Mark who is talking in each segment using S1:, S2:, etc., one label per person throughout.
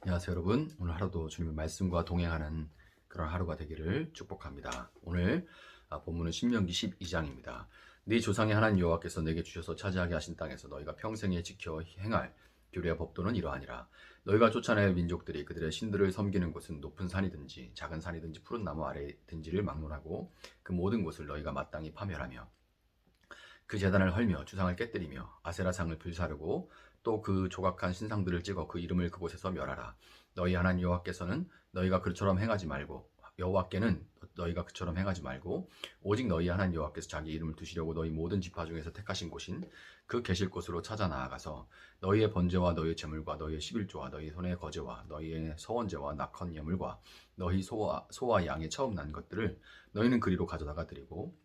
S1: 안녕하세요 여러분. 오늘 하루도 주님의 말씀과 동행하는 그런 하루가 되기를 축복합니다. 오늘 본문은 신명기 12장입니다. 네 조상의 하나님 여호와께서 내게 주셔서 차지하게 하신 땅에서 너희가 평생에 지켜 행할 규례와 법도는 이러하니라. 너희가 쫓아낼 민족들이 그들의 신들을 섬기는 곳은 높은 산이든지 작은 산이든지 푸른 나무 아래든지를 막론하고 그 모든 곳을 너희가 마땅히 파멸하며 그 제단을 헐며 주상을 깨뜨리며 아세라상을 불사르고 또 그 조각한 신상들을 찍어 그 이름을 그곳에서 멸하라. 너희 하나님 여호와께서는 너희가 그처럼 행하지 말고 여호와께는 너희가 그처럼 행하지 말고 오직 너희 하나님 여호와께서 자기 이름을 두시려고 너희 모든 지파 중에서 택하신 곳인 그 계실 곳으로 찾아 나아가서 너희의 번제와 너희의 제물과 너희의 십일조와 너희 손의 거제와 너희의 서원제와 낙헌 예물과 너희 소와 양의 처음 난 것들을 너희는 그리로 가져다가 드리고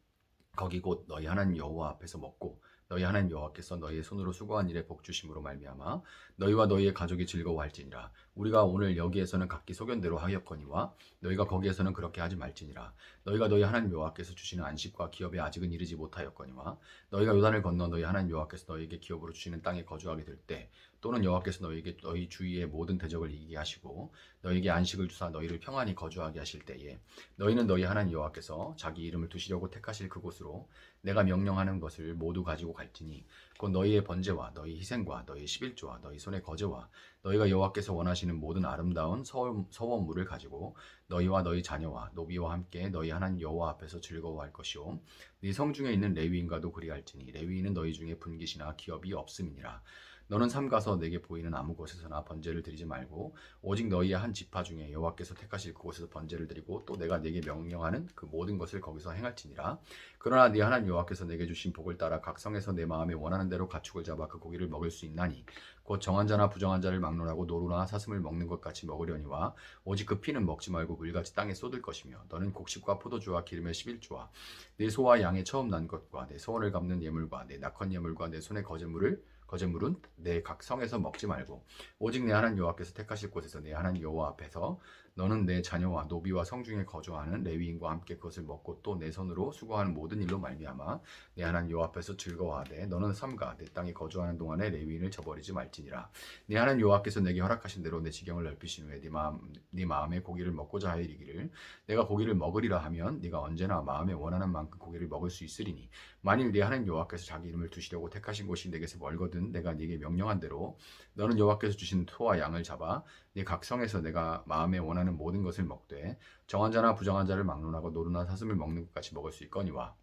S1: 거기 곧 너희 하나님 여호와 앞에서 먹고 너희 하나님 여호와께서 너희의 손으로 수고한 일에 복 주심으로 말미암아 너희와 너희의 가족이 즐거워할지니라. 우리가 오늘 여기에서는 각기 소견대로 하였거니와 너희가 거기에서는 그렇게 하지 말지니라. 너희가 너희 하나님 여호와께서 주시는 안식과 기업에 아직은 이르지 못하였거니와 너희가 요단을 건너 너희 하나님 여호와께서 너희에게 기업으로 주시는 땅에 거주하게 될 때 또는 여호와께서 너희에게 너희 주위의 모든 대적을 이기게 하시고 너희에게 안식을 주사 너희를 평안히 거주하게 하실 때에 너희는 너희 하나님 여호와께서 자기 이름을 두시려고 택하실 그곳으로 내가 명령하는 것을 모두 가지고 갈지니 곧 너희의 번제와 너희 희생과 너희 십일조와 너희 손의 거제와 너희가 여호와께서 원하시는 모든 아름다운 서원물을 가지고 너희와 너희 자녀와 노비와 함께 너희 하나님 여호와 앞에서 즐거워할 것이요 네 성중에 있는 레위인과도 그리할지니 레위인은 너희 중에 분깃이나 기업이 없음이니라. 너는 삼가서 내게 보이는 아무 곳에서나 번제를 드리지 말고 오직 너희의 한 지파 중에 여호와께서 택하실 그곳에서 번제를 드리고 또 내가 네게 명령하는 그 모든 것을 거기서 행할지니라. 그러나 네 하나님 여호와께서 내게 주신 복을 따라 각 성에서 내 마음에 원하는 대로 가축을 잡아 그 고기를 먹을 수 있나니 곧 정한 자나 부정한 자를 막론하고 노루나 사슴을 먹는 것 같이 먹으려니와 오직 그 피는 먹지 말고 물같이 땅에 쏟을 것이며 너는 곡식과 포도주와 기름의 십일조와 내 소와 양의 처음 난 것과 내 소원을 갚는 예물과 내 낙헌 예물과 내 손의 거제물은 내 각 성에서 먹지 말고 오직 내 하나님 여호와께서 택하실 곳에서 내 하나님 여호와 앞에서 너는 내 자녀와 노비와 성중에 거주하는 레위인과 함께 그것을 먹고 또 내 손으로 수고하는 모든 일로 말미암아 내 하나님 여호와 앞에서 즐거워하되 너는 삼가 내 땅에 거주하는 동안에 레위인을 저버리지 말지니라. 내 하나님 여호와께서 내게 허락하신 대로 내 지경을 넓히신 후에 네 마음에 고기를 먹고자 하이르기를 내가 고기를 먹으리라 하면 네가 언제나 마음에 원하는 만큼 고기를 먹을 수 있으리니 만일 네 하나님 여호와께서 자기 이름을 두시려고 택하신 곳이 내게서 멀거든 내가 네게 명령한 대로 너는 여호와께서 주신 소와 양을 잡아 네 각성에서 내가 마음에 원하는 모든 것을 먹되 정한 자나 부정한 자를 막론하고 노루나 사슴을 먹는 것 같이 먹을 수 있거니와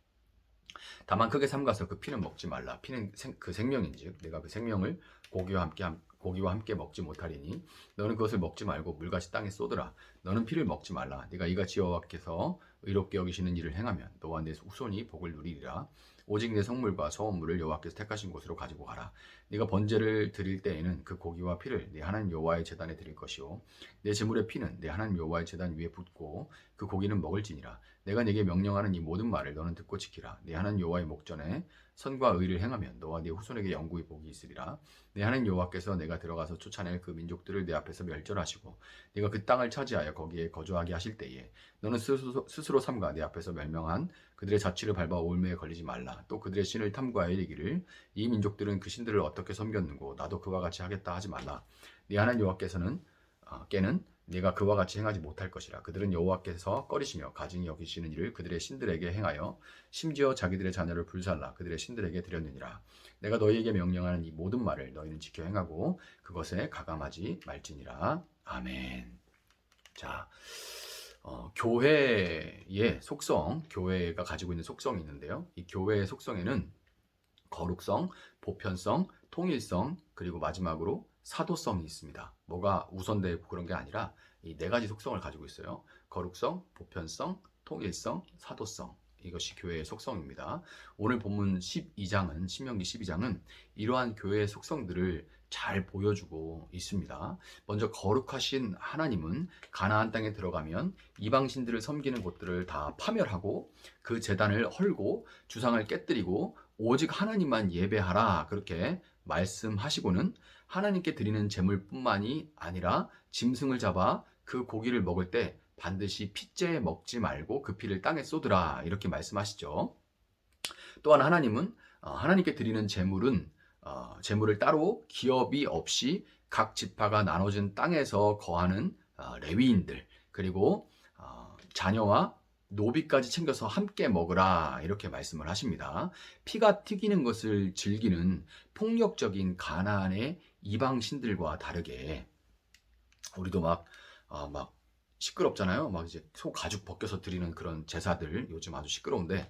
S1: 다만 크게 삼가서 그 피는 먹지 말라. 피는 그 생명인즉 내가 그 생명을 고기와 함께 먹지 못하리니 너는 그것을 먹지 말고 물같이 땅에 쏟으라. 너는 피를 먹지 말라. 네가 이같이 여호와께서 의롭게 여기시는 일을 행하면 너와 내 후손이 복을 누리리라. 오직 내 성물과 서원물을 여호와께서 택하신 곳으로 가지고 가라. 네가 번제를 드릴 때에는 그 고기와 피를 내 하나님 여호와의 제단에 드릴 것이요 내 제물의 피는 내 하나님 여호와의 제단 위에 붓고 그 고기는 먹을지니라. 내가 네게 명령하는 이 모든 말을 너는 듣고 지키라. 내 하나님 여호와의 목전에 선과 의를 행하면 너와 네 후손에게 영구히 복이 있으리라. 내 하나님 여호와께서 내가 들어가서 쫓아낼 그 민족들을 내 앞에서 멸절하시고 네가 그 땅을 차지하여 거기에 거주하게 하실 때에 너는 스스로 삼가 내 앞에서 멸명한 그들의 자취를 밟아 올매에 걸리지 말라. 또 그들의 신을 탐구하여 이르기를 이 민족들은 그 신들을 어떻게 섬겼는고 나도 그와 같이 하겠다 하지 말라. 네 하나님 여호와께서는 깨는 네가 그와 같이 행하지 못할 것이라. 그들은 여호와께서 꺼리시며 가증히 여기시는 일을 그들의 신들에게 행하여 심지어 자기들의 자녀를 불살라 그들의 신들에게 드렸느니라. 내가 너희에게 명령하는 이 모든 말을 너희는 지켜 행하고 그것에 가감하지 말지니라. 아멘. 자, 교회의 속성, 교회가 가지고 있는 속성이 있는데요. 이 교회의 속성에는 거룩성, 보편성, 통일성, 그리고 마지막으로 사도성이 있습니다. 뭐가 우선되고 그런 게 아니라 이 네 가지 속성을 가지고 있어요. 거룩성, 보편성, 통일성, 사도성. 이것이 교회의 속성입니다. 오늘 본문 12장은 신명기 12장은 이러한 교회의 속성들을 잘 보여주고 있습니다. 먼저 거룩하신 하나님은 가나안 땅에 들어가면 이방신들을 섬기는 곳들을 다 파멸하고 그 제단을 헐고 주상을 깨뜨리고 오직 하나님만 예배하라 그렇게 말씀하시고는 하나님께 드리는 제물뿐만이 아니라 짐승을 잡아 그 고기를 먹을 때 반드시 핏째 먹지 말고 그 피를 땅에 쏟으라 이렇게 말씀하시죠. 또한 하나님은 하나님께 드리는 제물은 제물을 따로 기업이 없이 각 지파가 나눠진 땅에서 거하는 레위인들, 그리고 자녀와 노비까지 챙겨서 함께 먹으라, 이렇게 말씀을 하십니다. 피가 튀기는 것을 즐기는 폭력적인 가나안의 이방 신들과 다르게 우리도 막 시끄럽잖아요. 막 이제 소 가죽 벗겨서 드리는 그런 제사들 요즘 아주 시끄러운데,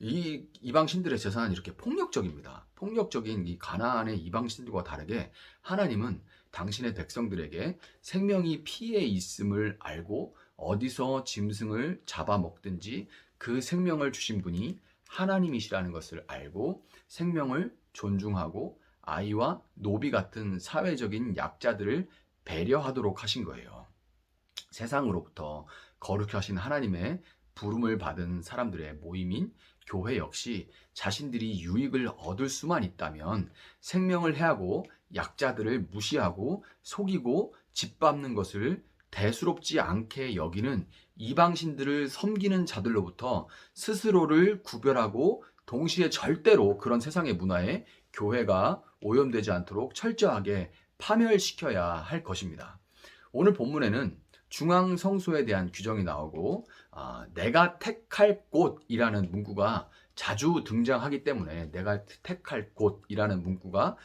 S1: 이 이방 신들의 제사는 이렇게 폭력적입니다. 폭력적인 이 가나안의 이방 신들과 다르게 하나님은 당신의 백성들에게 생명이 피에 있음을 알고 어디서 짐승을 잡아먹든지 그 생명을 주신 분이 하나님이시라는 것을 알고 생명을 존중하고 아이와 노비 같은 사회적인 약자들을 배려하도록 하신 거예요. 세상으로부터 거룩히 하신 하나님의 부름을 받은 사람들의 모임인 교회 역시 자신들이 유익을 얻을 수만 있다면 생명을 해하고 약자들을 무시하고 속이고 짓밟는 것을 대수롭지 않게 여기는 이방신들을 섬기는 자들로부터 스스로를 구별하고 동시에 절대로 그런 세상의 문화에 교회가 오염되지 않도록 철저하게 파멸시켜야 할 것입니다. 오늘 본문에는 중앙 성소에 대한 규정이 나오고 내가 택할 곳이라는 문구가 자주 등장하기 때문에, 내가 택할 곳이라는 문구가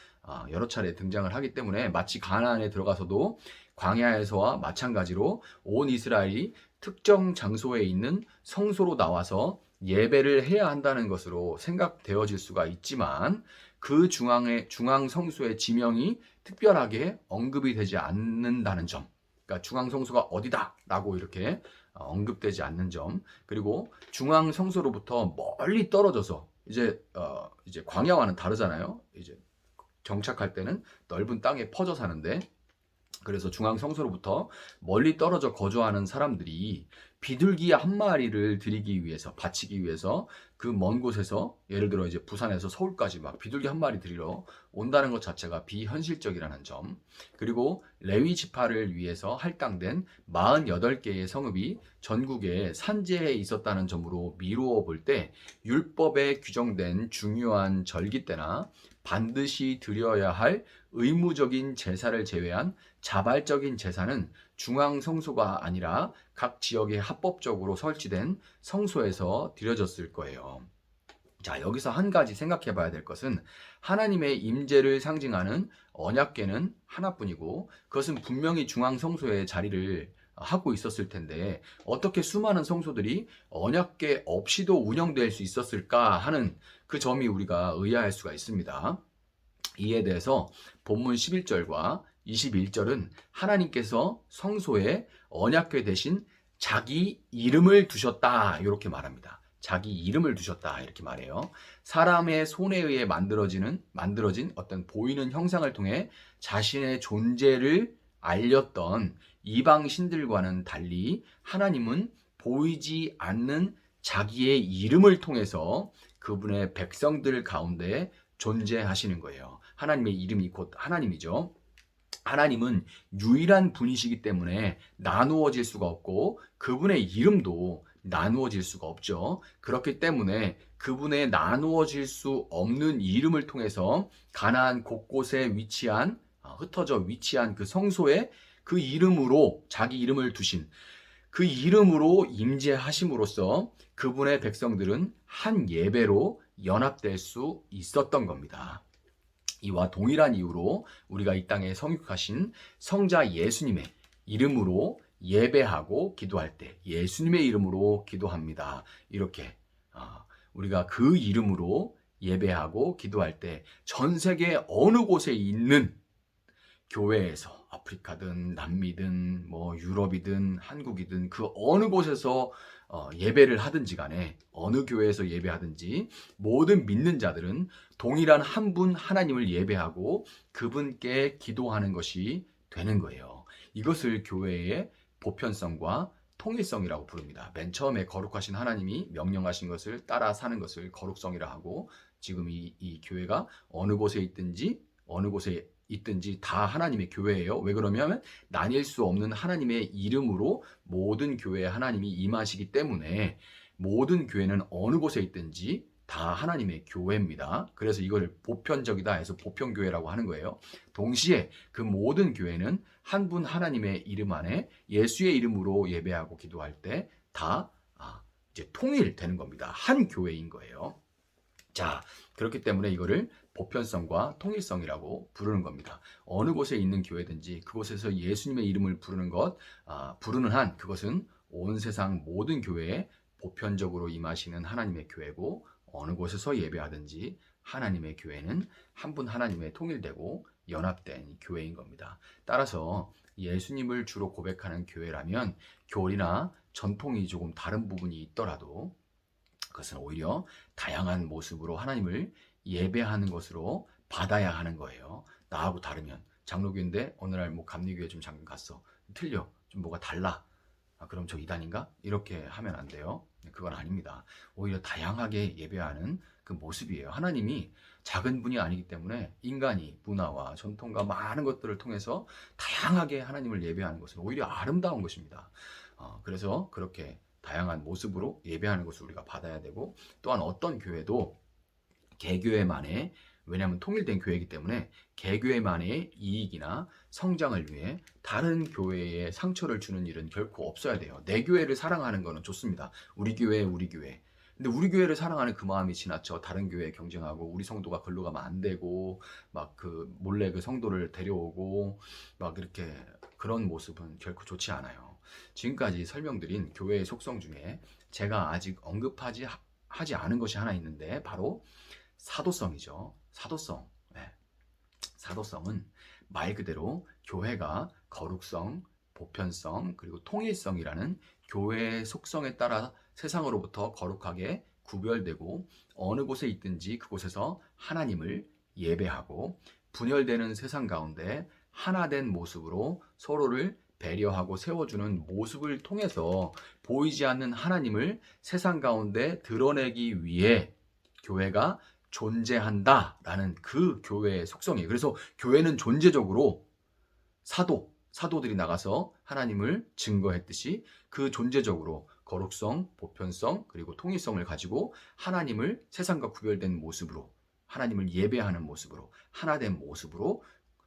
S1: 여러 차례 등장을 하기 때문에 마치 가나안에 들어가서도 광야에서와 마찬가지로 온 이스라엘이 특정 장소에 있는 성소로 나와서 예배를 해야 한다는 것으로 생각되어질 수가 있지만, 그 중앙 성소의 지명이 특별하게 언급이 되지 않는다는 점, 그러니까 중앙 성소가 어디다 라고 이렇게 언급되지 않는 점, 그리고 중앙 성소로부터 멀리 떨어져서 이제 광야와는 다르잖아요. 이제 정착할 때는 넓은 땅에 퍼져 사는데, 그래서 중앙 성소로부터 멀리 떨어져 거주하는 사람들이 비둘기 한 마리를 드리기 위해서, 바치기 위해서 그 먼 곳에서, 예를 들어 이제 부산에서 서울까지 막 비둘기 한 마리 드리러 온다는 것 자체가 비현실적이라는 점, 그리고 레위 지파를 위해서 할당된 48개의 성읍이 전국에 산지에 있었다는 점으로 미루어 볼 때 율법에 규정된 중요한 절기 때나 반드시 드려야 할 의무적인 제사를 제외한 자발적인 제사는 중앙 성소가 아니라 각 지역에 합법적으로 설치된 성소에서 드려졌을 거예요. 자, 여기서 한 가지 생각해 봐야 될 것은, 하나님의 임재를 상징하는 언약궤는 하나뿐이고 그것은 분명히 중앙 성소에 자리를 하고 있었을 텐데 어떻게 수많은 성소들이 언약궤 없이도 운영될 수 있었을까 하는 그 점이 우리가 의아할 수가 있습니다. 이에 대해서 본문 11절과 21절은 하나님께서 성소에 언약궤 대신 자기 이름을 두셨다, 이렇게 말합니다. 자기 이름을 두셨다, 이렇게 말해요. 사람의 손에 의해 만들어진 어떤 보이는 형상을 통해 자신의 존재를 알렸던 이방 신들과는 달리 하나님은 보이지 않는 자기의 이름을 통해서 그분의 백성들 가운데 존재하시는 거예요. 하나님의 이름이 곧 하나님이죠. 하나님은 유일한 분이시기 때문에 나누어질 수가 없고 그분의 이름도 나누어질 수가 없죠. 그렇기 때문에 그분의 나누어질 수 없는 이름을 통해서 가나안 곳곳에 위치한, 흩어져 위치한 그 성소에 그 이름으로, 자기 이름을 두신 그 이름으로 임재하심으로써 그분의 백성들은 한 예배로 연합될 수 있었던 겁니다. 이와 동일한 이유로 우리가 이 땅에 성육하신 성자 예수님의 이름으로 예배하고 기도할 때 예수님의 이름으로 기도합니다. 이렇게 우리가 그 이름으로 예배하고 기도할 때 전 세계 어느 곳에 있는 교회에서, 아프리카든 남미든 뭐 유럽이든 한국이든 그 어느 곳에서 예배를 하든지 간에, 어느 교회에서 예배하든지 모든 믿는 자들은 동일한 한 분 하나님을 예배하고 그분께 기도하는 것이 되는 거예요. 이것을 교회의 보편성과 통일성이라고 부릅니다. 맨 처음에 거룩하신 하나님이 명령하신 것을 따라 사는 것을 거룩성이라 하고, 지금 이 교회가 어느 곳에 있든지 다 하나님의 교회예요. 왜 그러냐면 나뉠 수 없는 하나님의 이름으로 모든 교회에 하나님이 임하시기 때문에 모든 교회는 어느 곳에 있든지 다 하나님의 교회입니다. 그래서 이걸 보편적이다 해서 보편교회라고 하는 거예요. 동시에 그 모든 교회는 한 분 하나님의 이름 안에 예수의 이름으로 예배하고 기도할 때 다 이제 통일되는 겁니다. 한 교회인 거예요. 자, 그렇기 때문에 이거를 보편성과 통일성이라고 부르는 겁니다. 어느 곳에 있는 교회든지 그곳에서 예수님의 이름을 부르는 부르는 한 그것은 온 세상 모든 교회에 보편적으로 임하시는 하나님의 교회고, 어느 곳에서 예배하든지 하나님의 교회는 한 분 하나님의 통일되고 연합된 교회인 겁니다. 따라서 예수님을 주로 고백하는 교회라면 교리나 전통이 조금 다른 부분이 있더라도 그것은 오히려 다양한 모습으로 하나님을 예배하는 것으로 받아야 하는 거예요. 나하고 다르면 장로교인데 어느 날 뭐 감리교회 좀 잠깐 갔어. 틀려. 좀 뭐가 달라. 그럼 저 이단인가? 이렇게 하면 안 돼요. 그건 아닙니다. 오히려 다양하게 예배하는 그 모습이에요. 하나님이 작은 분이 아니기 때문에 인간이 문화와 전통과 많은 것들을 통해서 다양하게 하나님을 예배하는 것은 오히려 아름다운 것입니다. 그래서 그렇게 다양한 모습으로 예배하는 것을 우리가 받아야 되고, 또한 어떤 교회도 개교회만의, 왜냐하면 통일된 교회이기 때문에 개교회만의 이익이나 성장을 위해 다른 교회에 상처를 주는 일은 결코 없어야 돼요. 내 교회를 사랑하는 것은 좋습니다. 우리 교회, 우리 교회. 근데 우리 교회를 사랑하는 그 마음이 지나쳐 다른 교회에 경쟁하고 우리 성도가 글로 가면 안 되고 막 그 몰래 그 성도를 데려오고 막 이렇게 그런 모습은 결코 좋지 않아요. 지금까지 설명드린 교회의 속성 중에 제가 아직 하지 않은 것이 하나 있는데 바로 사도성이죠. 사도성. 네. 사도성은 말 그대로 교회가 거룩성, 보편성, 그리고 통일성이라는 교회의 속성에 따라 세상으로부터 거룩하게 구별되고 어느 곳에 있든지 그곳에서 하나님을 예배하고 분열되는 세상 가운데 하나된 모습으로 서로를 배려하고 세워주는 모습을 통해서 보이지 않는 하나님을 세상 가운데 드러내기 위해 교회가 존재한다라는 그 교회의 속성이에요. 그래서 교회는 존재적으로 사도들이 나가서 하나님을 증거했듯이 그 존재적으로 거룩성, 보편성, 그리고 통일성을 가지고 하나님을 세상과 구별된 모습으로, 하나님을 예배하는 모습으로, 하나된 모습으로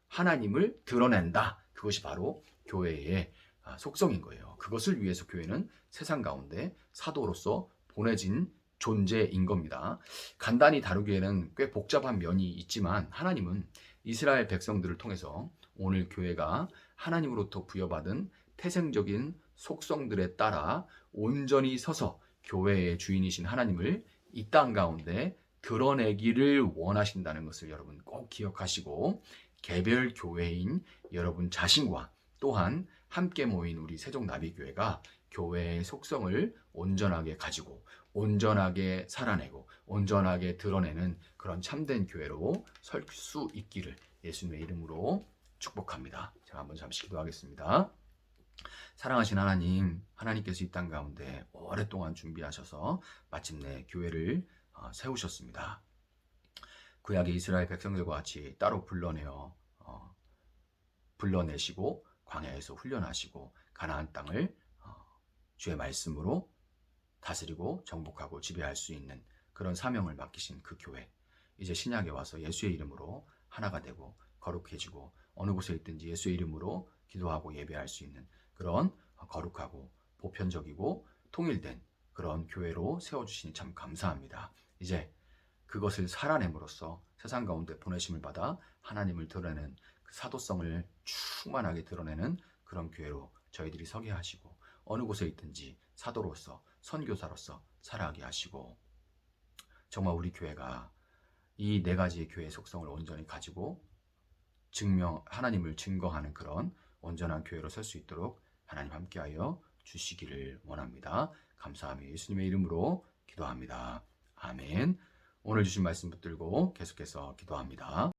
S1: 하나님을 드러낸다. 그것이 바로 교회의 속성인 거예요. 그것을 위해서 교회는 세상 가운데 사도로서 보내진 존재인 겁니다. 간단히 다루기에는 꽤 복잡한 면이 있지만 하나님은 이스라엘 백성들을 통해서 오늘 교회가 하나님으로부터 부여받은 태생적인 속성들에 따라 온전히 서서 교회의 주인이신 하나님을 이 땅 가운데 드러내기를 원하신다는 것을 여러분 꼭 기억하시고, 개별 교회인 여러분 자신과 또한 함께 모인 우리 세종나비교회가 교회의 속성을 온전하게 가지고 온전하게 살아내고 온전하게 드러내는 그런 참된 교회로 설 수 있기를 예수님의 이름으로 축복합니다. 제가 한번 잠시 기도하겠습니다. 사랑하신 하나님, 하나님께서 이 땅 가운데 오랫동안 준비하셔서 마침내 교회를 세우셨습니다. 구약의 이스라엘 백성들과 같이 따로 불러내시고 광야에서 훈련하시고 가나안 땅을 주의 말씀으로 다스리고 정복하고 지배할 수 있는 그런 사명을 맡기신 그 교회, 이제 신약에 와서 예수의 이름으로 하나가 되고 거룩해지고 어느 곳에 있든지 예수의 이름으로 기도하고 예배할 수 있는 그런 거룩하고 보편적이고 통일된 그런 교회로 세워주시니 참 감사합니다. 이제 그것을 살아냄으로써 세상 가운데 보내심을 받아 하나님을 드러내는 그 사도성을 충만하게 드러내는 그런 교회로 저희들이 서게 하시고 어느 곳에 있든지 사도로서 선교사로서 살아가게 하시고, 정말 우리 교회가 이 네 가지의 교회의 속성을 온전히 가지고 하나님을 증거하는 그런 온전한 교회로 설 수 있도록 하나님 함께하여 주시기를 원합니다. 감사하며 예수님의 이름으로 기도합니다. 아멘. 오늘 주신 말씀 붙들고 계속해서 기도합니다.